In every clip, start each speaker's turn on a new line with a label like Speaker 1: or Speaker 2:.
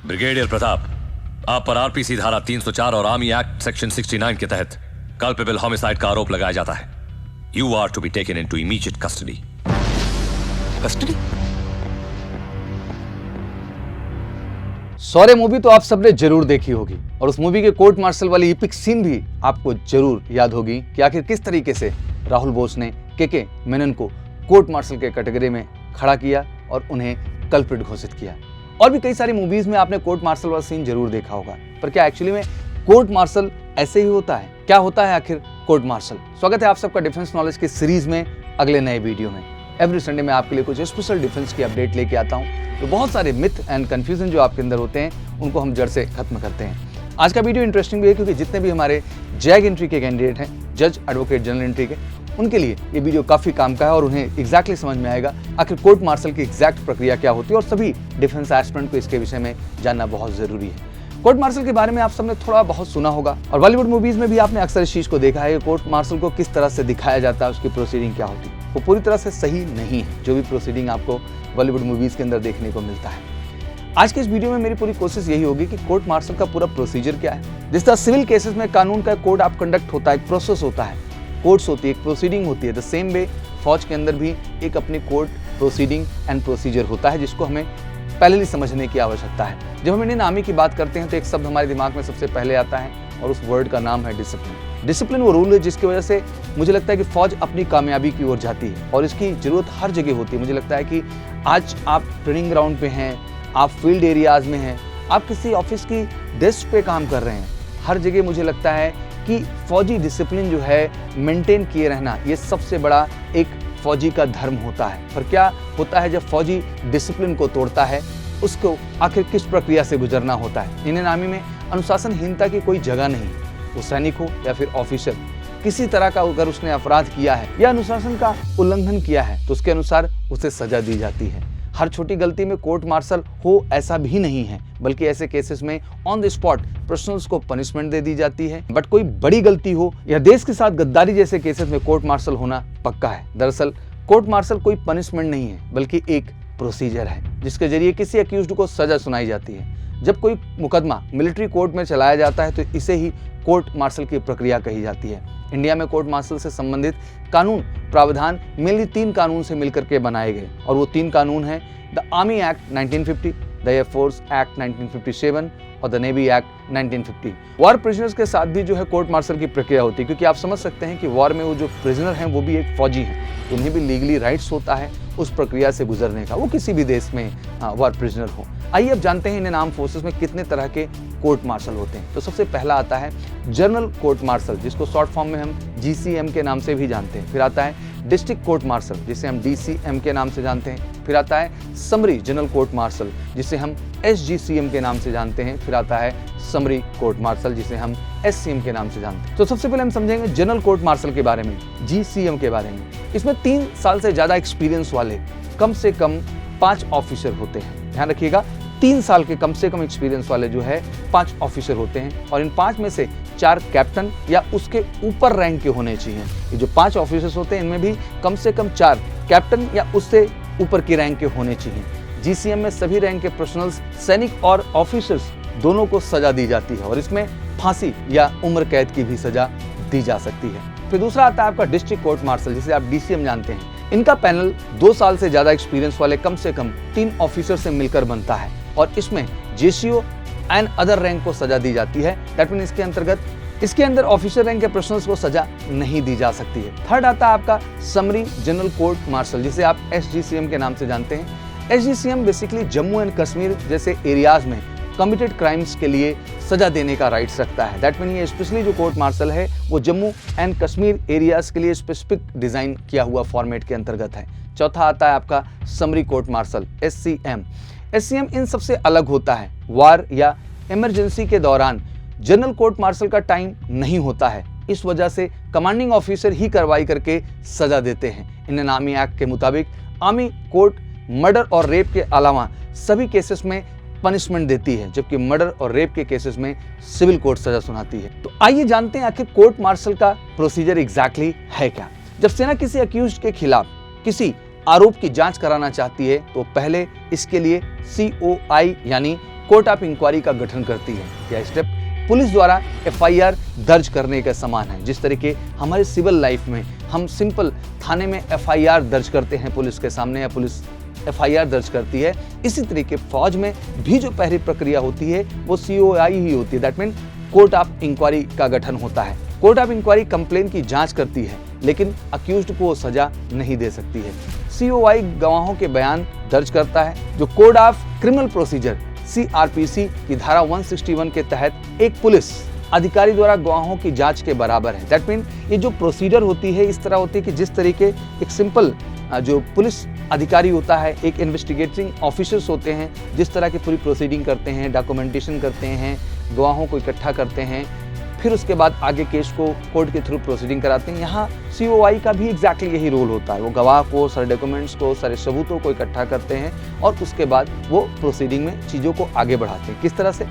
Speaker 1: Brigadier Pratap, आप पर RPC धारा 304 और आर्मी एक्ट सेक्शन 69 के तहत कल्पेबल होमिसाइड का आरोप लगाया जाता है। You are to be taken into immediate custody.
Speaker 2: Custody? सॉरे मूवी तो आप सबने जरूर देखी होगी और उस मूवी के कोर्ट मार्शल वाली एपिक सीन भी आपको जरूर याद होगी कि आखिर किस तरीके से राहुल बोस ने के मेनन को कोर्ट मार्शल के कैटेगरी में खड़ा किया और उन्हें कल्प्रिट घोषित किया। और भी कई सारी मूवीज में आपने कोर्ट मार्शल वाला सीन जरूर देखा होगा, पर क्या एक्चुअली में कोर्ट मार्शल ऐसे ही होता है? क्या होता है आखिर कोर्ट मार्शल? स्वागत है आप सबका डिफेंस नॉलेज की सीरीज में अगले नए वीडियो में। एवरी संडे में आपके लिए कुछ स्पेशल डिफेंस की अपडेट लेके आता हूँ, तो बहुत सारे मिथ एंड कंफ्यूजन जो आपके अंदर होते हैं उनको हम जड़ से खत्म करते हैं। आज का वीडियो इंटरेस्टिंग भी है क्योंकि जितने भी हमारे जैग एंट्री के कैंडिडेट हैं, जज एडवोकेट जनरल एंट्री के, उनके लिए ये वीडियो काफी काम का है और उन्हें एग्जैक्टली समझ में आएगा आखिर कोर्ट मार्शल की एग्जैक्ट प्रक्रिया क्या होती है और सभी डिफेंस एस्पिरेंट को इसके विषय में जानना बहुत जरूरी है। कोर्ट मार्शल के बारे में आप सबने थोड़ा बहुत सुना होगा और बॉलीवुड मूवीज में भी आपने अक्सर इस चीज को देखा है कि कोर्ट मार्शल को किस तरह से दिखाया जाता है, उसकी प्रोसीडिंग क्या होती है। वो पूरी तरह से सही नहीं है जो भी प्रोसीडिंग आपको बॉलीवुड मूवीज के अंदर देखने को मिलता है। आज के इस वीडियो में मेरी पूरी कोशिश यही होगी कि कोर्ट मार्शल का पूरा प्रोसीजर क्या है। जिस तरह सिविल केसेस में कानून का कोड ऑफ कंडक्ट होता है, एक प्रोसेस होता है, कोर्ट्स होती है, एक प्रोसीडिंग होती है, द सेम वे फौज के अंदर भी एक अपनी कोर्ट प्रोसीडिंग एंड प्रोसीजर होता है जिसको हमें पहले समझने की आवश्यकता है। जब हम इंडियन आर्मी की बात करते हैं तो एक शब्द हमारे दिमाग में सबसे पहले आता है और उस वर्ड का नाम है डिसिप्लिन। डिसिप्लिन वो रूल है जिसकी वजह से मुझे लगता है कि फौज अपनी कामयाबी की ओर जाती है और इसकी जरूरत हर जगह होती है। मुझे लगता है कि आज आप ट्रेनिंग ग्राउंड पे हैं, आप फील्ड एरियाज में हैं, आप किसी ऑफिस की डेस्क पे काम कर रहे हैं, हर जगह मुझे लगता है कि फौजी डिसिप्लिन जो है मेंटेन किए रहना ये सबसे बड़ा एक फौजी का धर्म होता है। पर क्या होता है जब फौजी डिसिप्लिन को तोड़ता है, उसको आखिर किस प्रक्रिया से गुजरना होता है। इंडियन आर्मी में अनुशासनहीनता की कोई जगह नहीं। वो सैनिक हो या फिर ऑफिसर, किसी तरह का अगर उसने अपराध किया है या अनुशासन का उल्लंघन किया है तो उसके अनुसार उसे सजा दी जाती है। हर छोटी गलती में कोर्ट मार्शल हो ऐसा भी नहीं है, बल्कि ऐसे केसेस में ऑन द स्पॉट पर्सनल्स को पनिशमेंट दे दी जाती है। बट कोई बड़ी गलती हो या देश के साथ गद्दारी जैसे केसेस में कोर्ट मार्शल होना पक्का है। दरअसल कोर्ट मार्शल कोई पनिशमेंट नहीं है बल्कि एक प्रोसीजर है जिसके जरिए किसी अक्यूज्ड को सजा सुनाई जाती है। जब कोई मुकदमा मिलिट्री कोर्ट में चलाया जाता है तो इसे ही कोर्ट मार्शल की प्रक्रिया कही जाती है। इंडिया में कोर्ट मार्शल से संबंधित कानून प्रावधान मेनली 3 कानून से मिलकर के बनाए गए और वो 3 कानून हैं the army act 1950, the air force act 1957 और the navy act 1950। War prisoners के साथ भी जो है कोर्ट मार्शल की प्रक्रिया होती है क्योंकि आप समझ सकते हैं कि वॉर में वो जो प्रिजनर हैं वो भी एक फौजी हैं, उन्हें भी लीगली राइट्स होता है उस प्रक्रिया से गुजरने का, वो किसी भी देश में वॉर प्रिजनर हो। आइए अब जानते हैं इंडियन आर्म फोर्सेस में कितने तरह के कोर्ट मार्शल होते हैं। तो सबसे पहला आता है जनरल कोर्ट मार्शल जिसको शॉर्ट फॉर्म में हम GCM के नाम से भी जानते हैं। फिर आता है डिस्ट्रिक्ट कोर्ट मार्शल जिसे हम DCM के नाम से जानते हैं। फिर आता है समरी जनरल कोर्ट मार्शल जिसे हम SGCM के नाम से जानते हैं। फिर आता है समरी कोर्ट मार्शल जिसे हम SCM के नाम से जानते हैं। तो सबसे पहले हम समझेंगे जनरल कोर्ट मार्शल के बारे में, GCM के बारे में। इसमें 3 साल से ज्यादा एक्सपीरियंस वाले कम से कम 5 ऑफिसर होते हैं। ध्यान रखिएगा, 3 साल के कम से कम एक्सपीरियंस वाले जो है 5 ऑफिसर होते हैं और इन 5 में से 4 कैप्टन या उसके ऊपर रैंक के होने चाहिए। ये जो 5 ऑफिसर्स होते हैं इनमें भी कम से कम 4 कैप्टन या उससे ऊपर की रैंक के होने चाहिए। GCM में सभी रैंक के पर्सनल्स, सैनिक और ऑफिसर्स दोनों को सजा दी जाती है और इसमें फांसी या उम्र कैद की भी सजा दी जा सकती है। फिर दूसरा आता है आपका डिस्ट्रिक्ट कोर्ट मार्शल जिसे आप DCM जानते हैं। इनका पैनल 2 साल से ज्यादा एक्सपीरियंस वाले कम से कम 3 ऑफिसर से मिलकर बनता है और इसमें JCO एंड अदर रैंक को सजा दी जाती है। दैट मीन इसके अंदर ऑफिसर रैंक के पर्सनल्स को सजा नहीं दी जा सकती है। थर्ड आता है आपका समरी जनरल कोर्ट मार्शल जिसे आप SGCM के नाम से जानते हैं। SGCM basically Jammu and Kashmir जैसे एरियाज में कमिटेड क्राइम्स के लिए सजा देने का राइट्स रखता है। दैट मीन ये स्पेशली जो कोर्ट मार्शल है वो जम्मू एंड कश्मीर एरियाज के लिए स्पेसिफिक डिजाइन किया हुआ फॉर्मेट के अंतर्गत है। चौथा आता है आपका summary court martial SCM। SCM इन सबसे अलग होता है। वार या इमरजेंसी के दौरान जनरल कोर्ट मार्शल का टाइम नहीं होता है, इस वजह से कमांडिंग ऑफिसर ही कार्रवाई करके सजा देते हैं। इंडियन आर्मी एक्ट के मुताबिक आर्मी कोर्ट मर्डर और रेप के अलावा सभी केसेस में पनिशमेंट देती है, जबकि मर्डर और रेप के केसेस में सिविल कोर्ट सजा सुनाती है। तो आइए जानते हैं आखिर कोर्ट मार्शल का प्रोसीजर एग्जैक्टली है क्या। जब सेना किसी अक्यूज्ड के खिलाफ किसी आरोप की जांच कराना चाहती है तो पहले इसके लिए COI यानी कोर्ट ऑफ इंक्वायरी का गठन करती है। यह स्टेप पुलिस द्वारा एफआईआर दर्ज करने के समान है। जिस तरीके हमारे सिविल लाइफ में हम सिंपल थाने में एफआईआर दर्ज करते हैं पुलिस के सामने, या पुलिस एफआईआर दर्ज करती है, इसी तरीके फौज में भी जो पहली प्रक्रिया होती है वो COI ही होती है। That mean court of inquiry का गठन होता है। कोर्ट ऑफ इंक्वायरी कंप्लेन की जांच करती है, लेकिन अक्यूज्ड को सजा नहीं दे सकती है। COI गवाहों के बयान दर्ज करता है, जो code of criminal procedure CRPC की धारा 161 के तहत एक पुलिस अधिकारी द्वारा गवाहों की जांच के बराबर है। दैट मीन ये जो प्रोसीजर होती है इस तरह होती है कि जिस तरीके एक सिंपल जो पुलिस अधिकारी होता है, एक इन्वेस्टिगेटिंग ऑफिसर्स होते हैं, जिस तरह की पूरी प्रोसीडिंग करते हैं, डॉक्यूमेंटेशन करते हैं, गवाहों को इकट्ठा करते हैं, फिर उसके बाद आगे केस को कोर्ट के थ्रू प्रोसीडिंग कराते हैं, यहाँ COI का भी एग्जैक्टली यही रोल होता है। वो गवाह को, सारे डॉक्यूमेंट्स को, सारे सबूतों को इकट्ठा करते हैं और उसके बाद वो प्रोसीडिंग में चीज़ों को आगे बढ़ाते हैं। किस तरह से?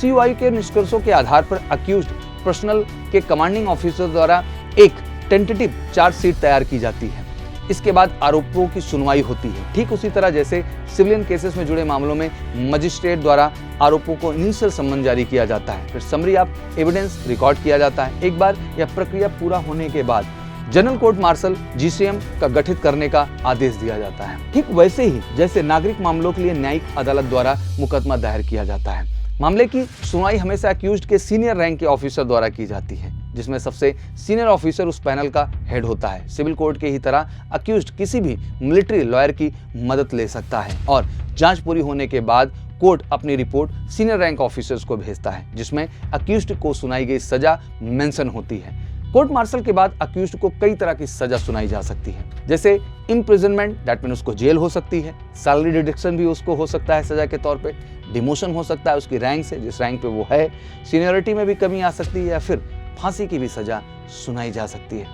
Speaker 2: COI के निष्कर्षों के आधार पर अक्यूज्ड पर्सनल के कमांडिंग ऑफिसर द्वारा एक टेंटेटिव चार्जशीट तैयार की जाती है। इसके बाद आरोपों की सुनवाई होती है। ठीक उसी तरह जैसे सिविलियन केसेस में जुड़े मामलों में मजिस्ट्रेट द्वारा आरोपों को इनिशियल सम्मन जारी किया जाता है, फिर समरी ऑफ एविडेंस रिकॉर्ड किया जाता है। एक बार यह प्रक्रिया पूरा होने के बाद जनरल कोर्ट मार्शल GCM का गठित करने का आदेश दिया जाता है। ठीक वैसे ही जैसे नागरिक मामलों के लिए न्यायिक अदालत द्वारा मुकदमा दायर किया जाता है। मामले की सुनवाई हमेशा अक्यूज्ड के सीनियर रैंक के ऑफिसर द्वारा की जाती है, जिसमें सबसे सीनियर ऑफिसर उस पैनल का हेड होता है। सिविल कोर्ट के ही तरह अक्यूज्ड किसी भी मिलिट्री लॉयर की मदद ले सकता है और जांच पूरी होने के बाद कोर्ट अपनी रिपोर्ट सीनियर रैंक ऑफिसर्स को भेजता है, जिसमें अक्यूज्ड को सुनाई गई सजा मेंशन होती है। कोर्ट मार्शल के बाद अक्यूज्ड को कई तरह की सजा सुनाई जा सकती है, जैसे इम्प्रिजनमेंट, दैट मीन उसको जेल हो सकती है, सैलरी डिडक्शन भी उसको हो सकता है सजा के तौर पे, डिमोशन हो सकता है उसकी रैंक से, जिस रैंक पे वो है, सीनियरिटी में भी कमी आ सकती है, या फिर फांसी की भी सजा सुनाई जा सकती है।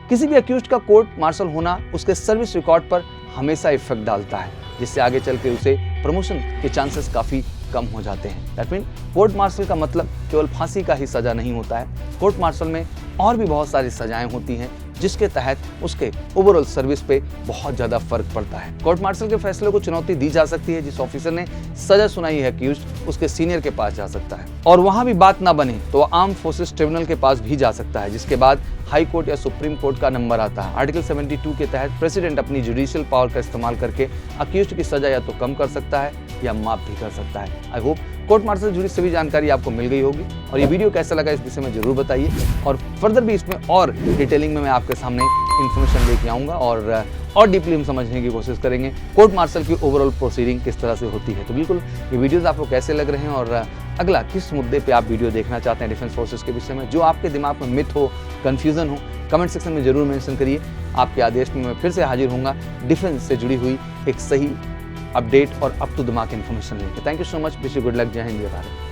Speaker 2: किसी भी अक्यूज्ड का कोर्ट मार्शल होना उसके सर्विस रिकॉर्ड पर हमेशा इफेक्ट डालता है, जिससे आगे चल के उसे प्रमोशन के चांसेस काफ़ी कम हो जाते हैं। दैट मीन कोर्ट मार्शल का मतलब केवल फांसी का ही सजा नहीं होता है। कोर्ट मार्शल में और भी बहुत सारी सजाएं होती हैं, जिसके तहत उसके ओवरऑल सर्विस पे बहुत ज़्यादा फर्क पड़ता है। कोर्ट मार्शल के फैसले को चुनौती दी जा सकती है। जिस ऑफिसर ने सजा सुनाई है अक्यूज्ड, उसके सीनियर के पास जा सकता है, और वहां भी बात ना बने तो आर्म फोर्सेस ट्रिब्यूनल के पास भी जा सकता है, जिसके बाद हाई कोर्ट या सुप्रीम कोर्ट का नंबर आता है। आर्टिकल 72 के तहत प्रेसिडेंट अपनी जुडिशियल पावर का इस्तेमाल करके अक्यूज्ड की सजा या तो कम कर सकता है या माफ भी कर सकता है। आई होप कोर्ट मार्शल से जुड़ी सभी जानकारी आपको मिल गई होगी, और ये वीडियो कैसा लगा इस विषय में जरूर बताइए, और फर्दर भी इसमें और डिटेलिंग में मैं आपके सामने इन्फॉर्मेशन लेके आऊँगा और डीपली हम समझने की कोशिश करेंगे कोर्ट मार्शल की ओवरऑल प्रोसीडिंग किस तरह से होती है। तो बिल्कुल ये वीडियोस आपको कैसे लग रहे हैं, और अगला किस मुद्दे पे आप वीडियो देखना चाहते हैं डिफेंस फोर्सेस के विषय में, जो आपके दिमाग में मिथ हो, कन्फ्यूजन हो, कमेंट सेक्शन में जरूर मेंशन करिए। आपके आदेश में मैं फिर से हाजिर होऊंगा डिफेंस से जुड़ी हुई एक सही अपडेट और up to the mark information लेके। Thank you so much, wish you good luck, जय हिंद, जय भारत।